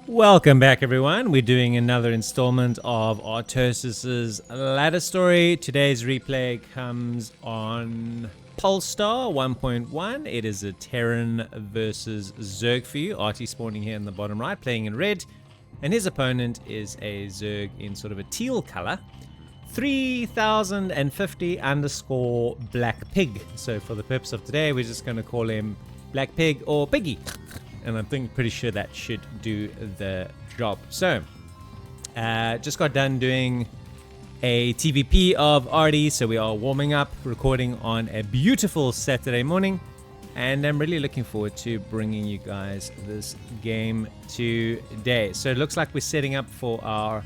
Welcome back, everyone. We're doing another installment of Artosis's ladder story. Today's replay comes on Polestar 1.1. It is a Terran versus Zerg for you. Artie spawning here in the bottom right, playing in red. And his opponent is a Zerg in sort of a teal color. 3050 underscore Black Pig. So for the purpose of today, we're just going to call him Black Pig or Piggy. And I'm pretty sure that should do the job. So, just got done doing a TVP of Artie, so we are warming up, recording on a beautiful Saturday morning, and I'm really looking forward to bringing you guys this game today. So it looks like we're setting up for our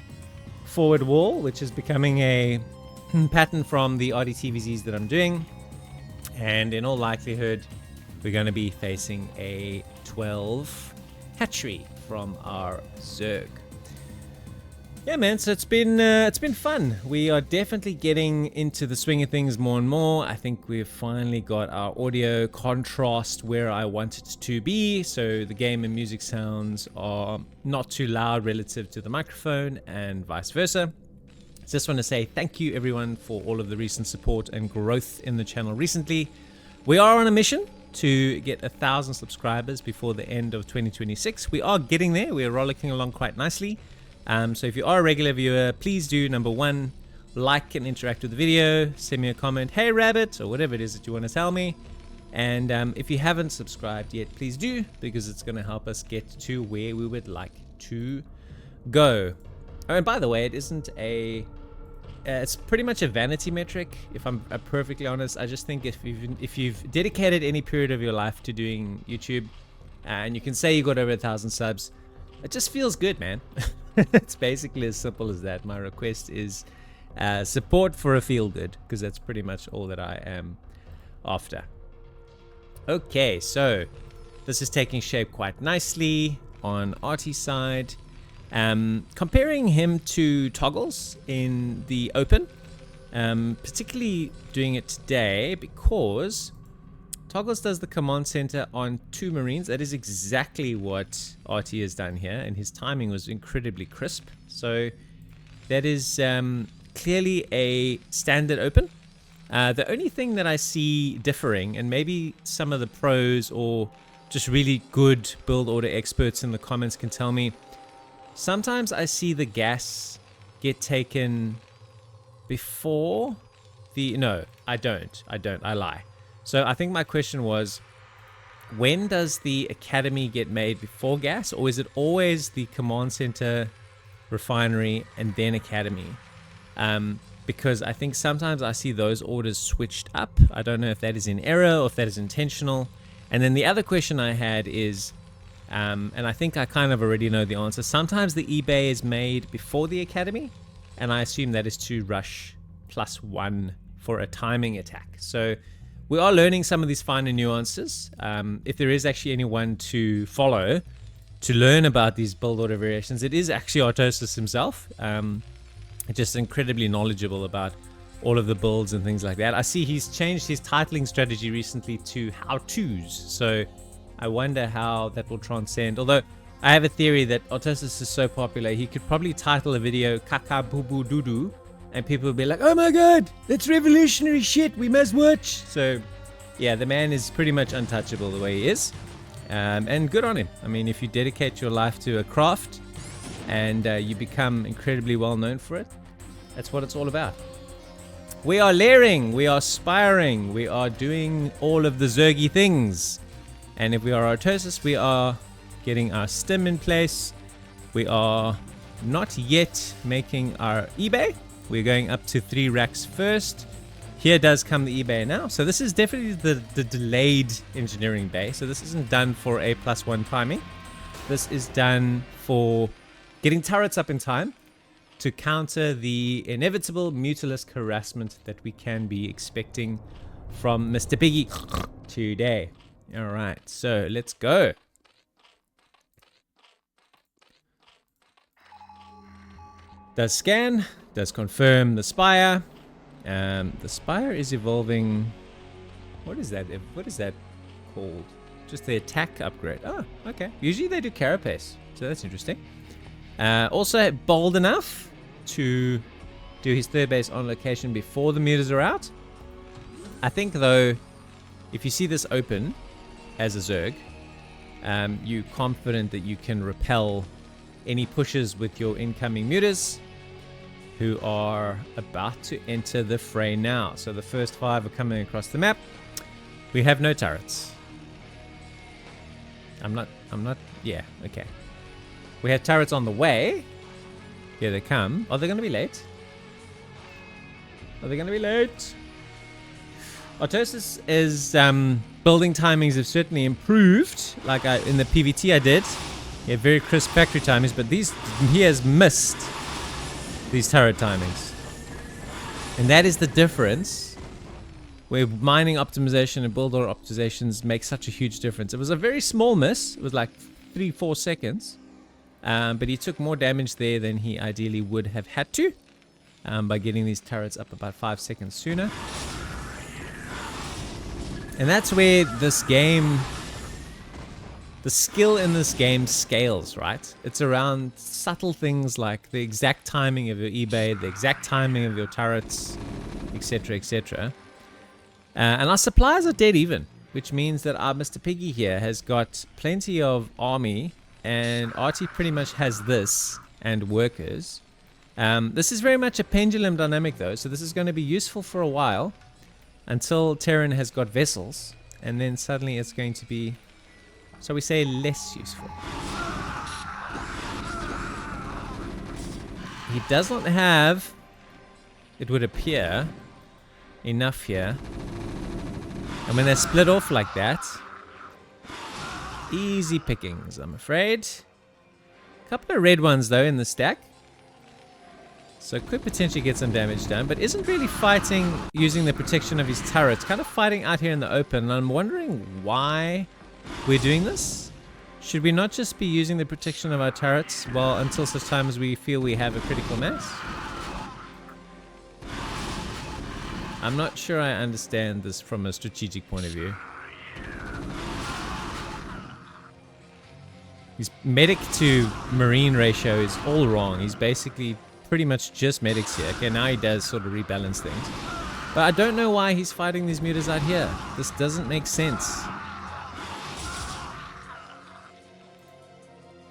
forward wall, which is becoming a pattern from the Artie TVZs that I'm doing, and in all likelihood, we're going to be facing a 12 hatchery from our Zerg. Yeah, man, so it's been fun. We are definitely getting into the swing of things more and more. I think we've finally got our audio contrast where I want it to be, so the game and music sounds are not too loud relative to the microphone and vice versa. Just want to say thank you everyone for all of the recent support and growth in the channel recently. We are on a mission to get 1,000 subscribers before the end of 2026. We are getting there. We are rollicking along quite nicely. So if you are a regular viewer, please do, number one, like and interact with the video, send me a comment, hey rabbit, or whatever it is that you want to tell me. And if you haven't subscribed yet, please do, because it's going to help us get to where we would like to go. Oh, and by the way, it isn't a it's pretty much a vanity metric, if I'm perfectly honest. I just think if you've dedicated any period of your life to doing YouTube, and you can say you got over 1,000 subs, it just feels good, man. It's basically as simple as that. My request is support for a feel good, because that's pretty much all that I am after. Okay, so this is taking shape quite nicely on Artie's side. Comparing him to Toggles in the open, particularly doing it today because Toggles does the command center on 2 Marines. That is exactly what Artie has done here, and his timing was incredibly crisp. So that is clearly a standard open. The only thing that I see differing, and maybe some of the pros or just really good build order experts in the comments can tell me, sometimes I see the gas get taken before the... No, I don't. I lie. So I think my question was, when does the academy get made before gas? Or is it always the command center, refinery, and then academy? Because I think sometimes I see those orders switched up. I don't know if that is in error or if that is intentional. And then the other question I had is... and I think I kind of already know the answer. Sometimes the eBay is made before the academy, and I assume that is to rush +1 for a timing attack. So we are learning some of these finer nuances. If there is actually anyone to follow to learn about these build order variations, it is actually Artosis himself. Just incredibly knowledgeable about all of the builds and things like that. I see he's changed his titling strategy recently to how-tos. So I wonder how that will transcend. Although I have a theory that Artosis is so popular, he could probably title a video Kaka Boo Boo Doo Doo, and people will be like, oh my god, that's revolutionary shit, we must watch. So yeah, the man is pretty much untouchable the way he is. And good on him. I mean, if you dedicate your life to a craft and you become incredibly well known for it, that's what it's all about. We are layering, we are spiring, we are doing all of the Zergy things. And if we are Artosis, we are getting our stim in place. We are not yet making our eBay. We're going up to 3 racks first. Here does come the eBay now. So this is definitely the delayed engineering bay. So this isn't done for a +1 timing. This is done for getting turrets up in time to counter the inevitable mutalisk harassment that we can be expecting from Mr. Piggy today. All right, so let's go. Does scan, does confirm the spire. The spire is evolving. What is that? What is that called? Just the attack upgrade. Oh, okay. Usually they do carapace. So that's interesting. Also bold enough to do his third base on location before the mutas are out. I think, though, if you see this open as a Zerg, you're confident that you can repel any pushes with your incoming mutas, who are about to enter the fray now. So the first 5 are coming across the map. We have no turrets. Yeah, okay. We have turrets on the way. Here they come. Are they going to be late? Are they going to be late? Artosis is building timings have certainly improved. Like in the PVT I did, he had very crisp factory timings, but he has missed these turret timings, and that is the difference. Where mining optimization and build order optimizations make such a huge difference. It was a very small miss. It was like 3-4 seconds, but he took more damage there than he ideally would have had to by getting these turrets up about 5 seconds sooner. And that's where this game, the skill in this game scales, right? It's around subtle things like the exact timing of your eBay, the exact timing of your turrets, etc., etc. And our supplies are dead even, which means that our Mr. Piggy here has got plenty of army, and Artie pretty much has this and workers. This is very much a pendulum dynamic, though, so this is going to be useful for a while until Terran has got vessels, and then suddenly it's going to be, so we say, less useful. He does not have, it would appear, enough here. And when they're split off like that, easy pickings, I'm afraid. A couple of red ones, though, in the stack. So could potentially get some damage done, but isn't really fighting using the protection of his turrets. Kind of fighting out here in the open, and I'm wondering why we're doing this. Should we not just be using the protection of our turrets until such time as we feel we have a critical mass? I'm not sure I understand this from a strategic point of view. His medic to marine ratio is all wrong. He's basically pretty much just medics here. Okay, now he does sort of rebalance things. But I don't know why he's fighting these mutas out here. This doesn't make sense.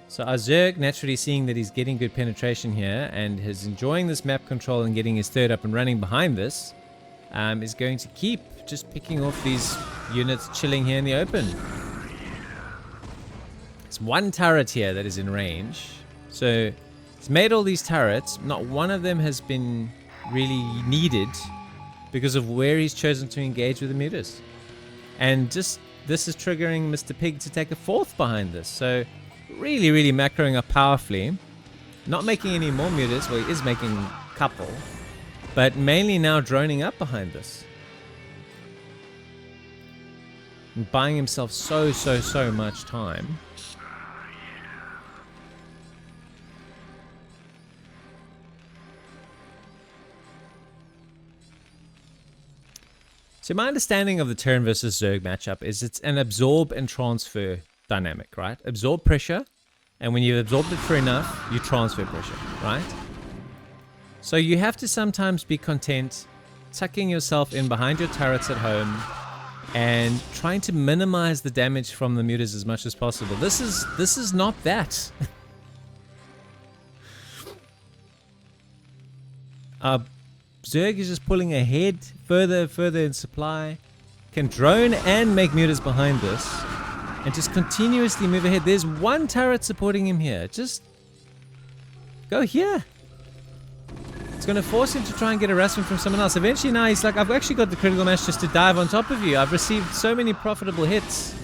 So our Zerg, naturally seeing that he's getting good penetration here and is enjoying this map control and getting his third up and running behind this, is going to keep just picking off these units chilling here in the open. It's one turret here that is in range. So he's made all these turrets. Not one of them has been really needed because of where he's chosen to engage with the mutas. And just this is triggering Mr. Pig to take a fourth behind this. So really, really macroing up powerfully. Not making any more mutas. Well, he is making a couple. But mainly now droning up behind this. And buying himself so much time. So my understanding of the Terran versus Zerg matchup is it's an absorb and transfer dynamic, right? Absorb pressure, and when you've absorbed it for enough, you transfer pressure, right? So you have to sometimes be content tucking yourself in behind your turrets at home and trying to minimize the damage from the mutas as much as possible. This is not that. Zerg is just pulling ahead further in supply, can drone and make mutas behind this, and just continuously move ahead. There's one turret supporting him here. Just go here. It's going to force him to try and get harassment from someone else. Eventually now he's like, I've actually got the critical mass just to dive on top of you. I've received so many profitable hits.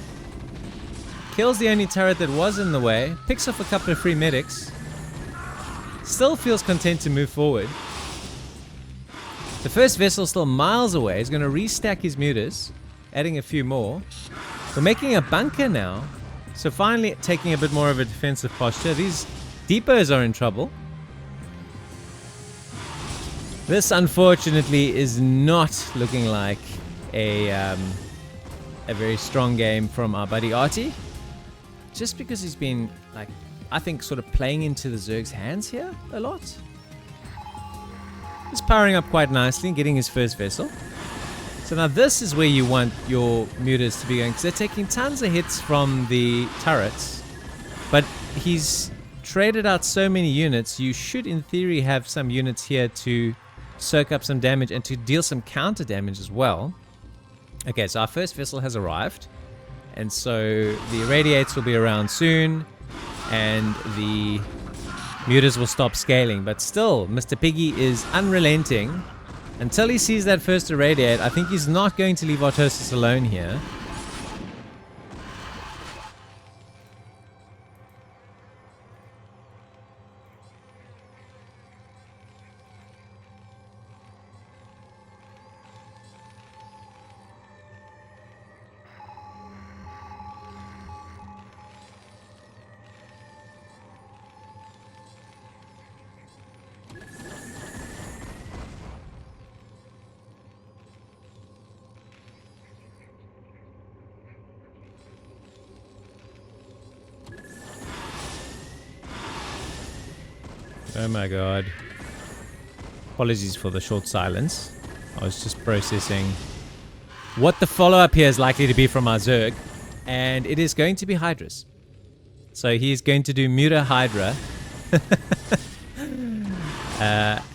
Kills the only turret that was in the way. Picks off a couple of free medics. Still feels content to move forward. The first vessel still miles away. He's going to restack his mutas, adding a few more. We're making a bunker now. So finally taking a bit more of a defensive posture. These depots are in trouble. This, unfortunately, is not looking like a very strong game from our buddy Artie. Just because he's been, like, I think, sort of playing into the Zerg's hands here a lot. He's powering up quite nicely and getting his first vessel. So now this is where you want your mutas to be going, because they're taking tons of hits from the turrets. But he's traded out so many units, you should in theory have some units here to soak up some damage and to deal some counter damage as well. Okay, so our first vessel has arrived. And so the irradiates will be around soon. And the mutas will stop scaling. But still, Mr. Piggy is unrelenting. Until he sees that first irradiate, I think he's not going to leave Artosis alone here. Oh my god. Apologies for the short silence. I was just processing what the follow-up here is likely to be from our Zerg. And it is going to be Hydras. So he's going to do Muta Hydra.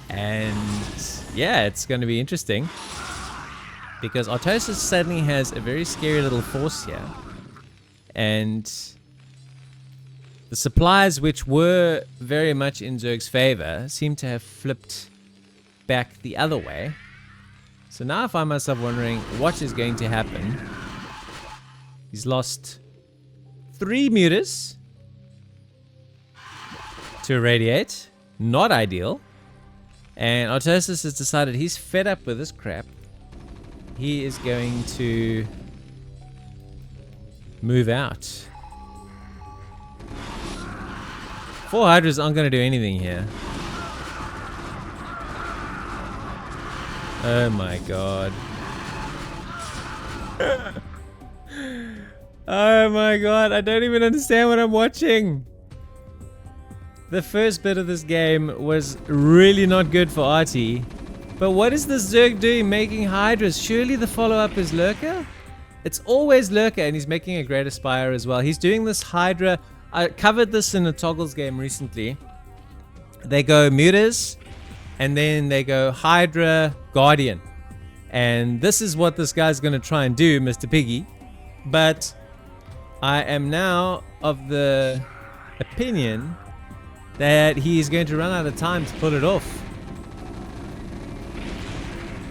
And yeah, it's going to be interesting. Because Artosis suddenly has a very scary little force here. And the supplies, which were very much in Zerg's favor, seem to have flipped back the other way. So now I find myself wondering what is going to happen. He's lost 3 mutas to irradiate. Not ideal. And Artosis has decided he's fed up with this crap. He is going to move out. 4 Hydras aren't going to do anything here. Oh my god. Oh my god, I don't even understand what I'm watching. The first bit of this game was really not good for Artie. But what is this Zerg doing making Hydras? Surely the follow-up is Lurker? It's always Lurker, and he's making a Great Aspire as well. He's doing this Hydra. I covered this in a Toggles game recently. They go Mutas, and then they go Hydra, Guardian. And this is what this guy's going to try and do, Mr. Piggy. But I am now of the opinion that he is going to run out of time to pull it off.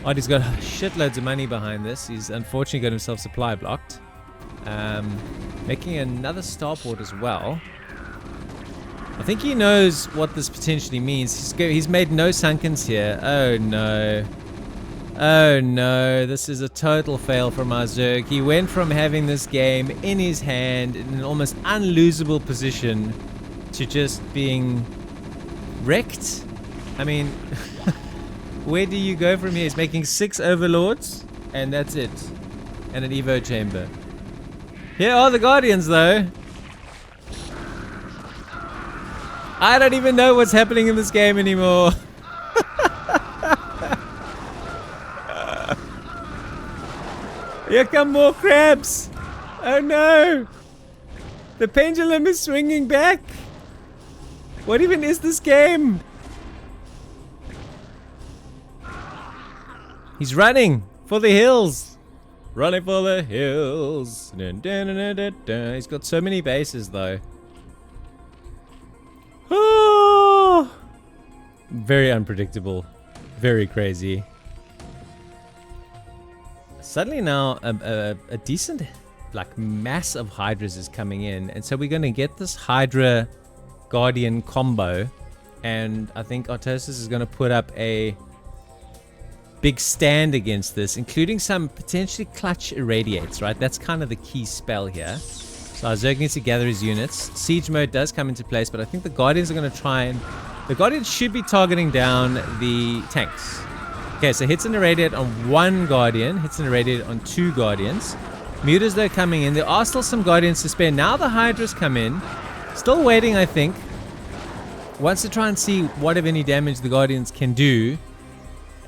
Artie's got shitloads of money behind this. He's unfortunately got himself supply blocked. Making another starport as well. I think he knows what this potentially means. He's made no sunkens here. Oh no. Oh no. This is a total fail from our Zerg. He went from having this game in his hand in an almost unlosable position to just being wrecked. I mean, where do you go from here? He's making 6 overlords and that's it. And an Evo chamber. Here are the Guardians, though. I don't even know what's happening in this game anymore. Here come more crabs. Oh no. The pendulum is swinging back. What even is this game? He's running for the hills. Running for the hills. Dun, dun, dun, dun, dun. He's got so many bases, though. Oh! Very unpredictable. Very crazy. Suddenly now, a decent, like, mass of Hydras is coming in. And so we're going to get this Hydra Guardian combo. And I think Artosis is going to put up a big stand against this, including some potentially clutch irradiates, right? That's kind of the key spell here. So our Zerg needs to gather his units. Siege mode does come into place, but I think the Guardians are going to try and... The Guardians should be targeting down the tanks. Okay, so hits an irradiate on 1 Guardian, hits an irradiate on 2 Guardians. Mutas, though, coming in. There are still some Guardians to spare. Now the Hydras come in. Still waiting, I think. Wants to try and see what, if any, damage the Guardians can do.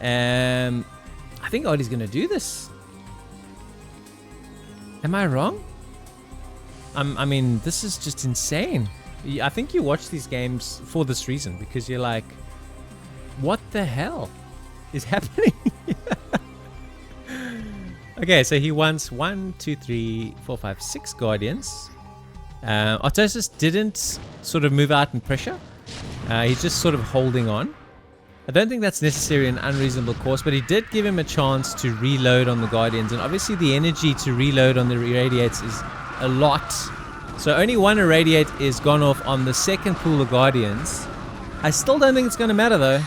I think Odie's going to do this. Am I wrong? I mean, this is just insane. I think you watch these games for this reason, because you're like, what the hell is happening? Okay, so he wants 1, 2, 3, 4, 5, 6 Guardians. Artosis didn't sort of move out in pressure. He's just sort of holding on. I don't think that's necessarily an unreasonable course, but he did give him a chance to reload on the Guardians. And obviously the energy to reload on the Irradiates is a lot. So only one Irradiate is gone off on the second pool of Guardians. I still don't think it's going to matter though.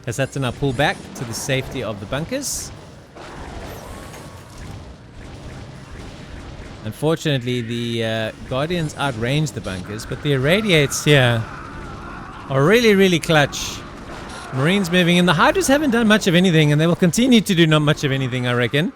As that's now pull back to the safety of the bunkers. Unfortunately, the Guardians outrange the bunkers, but the Irradiates here are really, really clutch. Marines moving in. The Hydras haven't done much of anything, and they will continue to do not much of anything, I reckon.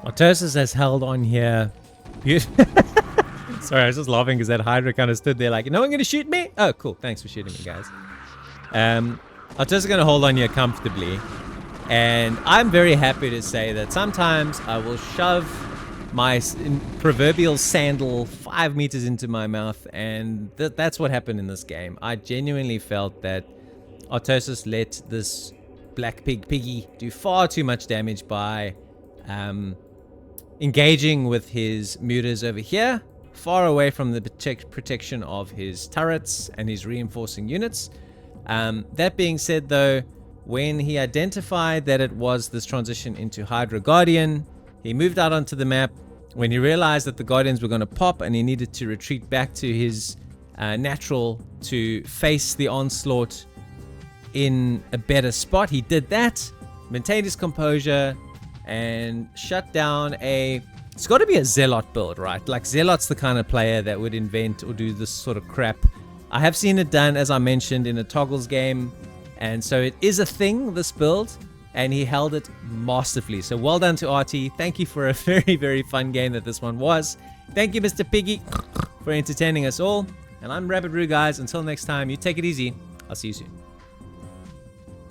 Artosis has held on here. Sorry, I was just laughing because that Hydra kind of stood there like, no one going to shoot me? Oh, cool. Thanks for shooting me, guys. Artosis is going to hold on here comfortably. And I'm very happy to say that sometimes I will shove my proverbial sandal 5 meters into my mouth. And that's what happened in this game. I genuinely felt that Artosis let this Black Piggy do far too much damage by engaging with his mutas over here, far away from the protection of his turrets and his reinforcing units. That being said, though, when he identified that it was this transition into Hydra Guardian, he moved out onto the map. When he realized that the Guardians were going to pop and he needed to retreat back to his natural to face the onslaught in a better spot, he did that, maintained his composure, and shut down it's got to be a Zealot build, right? Like, Zealot's the kind of player that would invent or do this sort of crap. I have seen it done, as I mentioned, in a Toggles game, and so it is a thing, this build, and he held it masterfully. So well done to RT. Thank you for a very, very fun game that this one was. Thank you, Mr. Piggy, for entertaining us all, and I'm Rabbit Roo, guys. Until next time, you take it easy. I'll see you soon.